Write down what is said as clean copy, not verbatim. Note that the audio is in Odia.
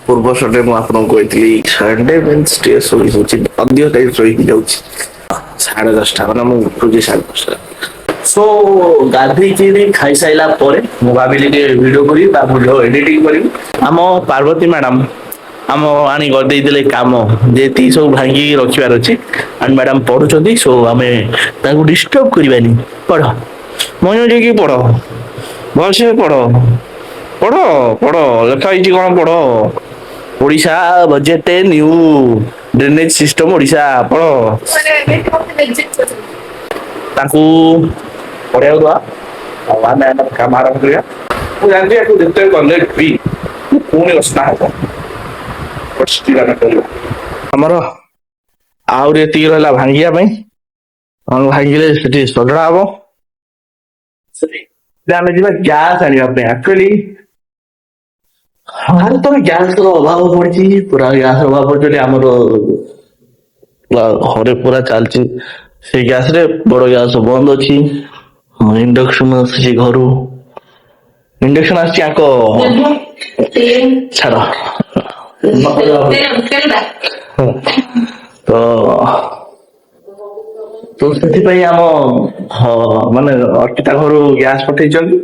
ପୂର୍ବ ସଣ୍ଡେ ମୁଁ ଆପଣଙ୍କୁ କହିଥିଲି ସଣ୍ଡେ ମିନ୍ସ ଟିକେ ଶୋଇ ହଉଛି ଅଧିକ ଟାଇମ୍ ଶୋଇକି ଯାଉଛି 10:30 ମାନେ ମୁଁ ଉଠୁଛି 10:30। ସୋ ଗାଧେଇକି ଖାଇସାରିଲା ପରେ ମୁଁ ଭାବିଲି ଟିକେ ଭିଡିଓ କରିବି ବା ଭିଡିଓ ଏଡିଟିଂ କରିବି। ଆମ ପାର୍ବତୀ ମ୍ୟାଡାମ ଆମ ଆଣି କରିଦେଇଥିଲେ କାମ ଯେତିକି ସବୁ ଭାଙ୍ଗିକି ରଖିବାର ଅଛି ଆଣ୍ଡ ମ୍ୟାଡାମ ପଢୁଛନ୍ତି ସୋ ଆମେ ତାଙ୍କୁ ଡିଷ୍ଟର୍ବ କରିବାନି। ପଢ ମନ ଦେଇକି ପଢ ଭଲସେ ପଢ ପଢ ପଢ ଲେଖା ହେଇଛି କଣ ପଢ। Odisha budget new drainage system Odisha ପଢ। ତାକୁ ପଢିବାକୁ ଦବା ଆଉ ଆମେ ଆମର କାମ ଆରମ୍ଭ କରିବା। ମୁଁ ଜାଣିଛି ୟାକୁ ଯେତେ କଲେ ବି ପୁଣି ଅସନା ହବ। ଆମର ଆହୁରି ଏତିକି ରହିଲା ଭାଙ୍ଗିବା ପାଇଁ ଭାଙ୍ଗିଲେ ସେଠି ସଜଡା ହବ। ଆମେ ଯିବା ଗ୍ୟାସ୍ ଆଣିବା ପାଇଁ ଆକ୍ଚୁଆଲି ଭାରତରେ ଗ୍ୟାସ ର ଅଭାବ ପଡିଛି ପୁରା ଗ୍ୟାସ ର ଅଭାବ ପଡିଛି ଆମର ପୁରା ଘରେ ପୁରା ଚାଲିଛି ସେଇ ଗ୍ୟାସ ରେ ବଡ ଗ୍ୟାସ ବନ୍ଦ ଅଛି। ହଁ ଇଣ୍ଡକ୍ସନ ଆସୁଛି ଘରୁ ଇଣ୍ଡକ୍ସନ ଆସିଛି ଆଙ୍କ ଛାଡ ତ ତ ସେଥିପାଇଁ ଆମ ମାନେ ଅର୍ପିତା ଘରୁ ଗ୍ୟାସ ପଠେଇଛନ୍ତି।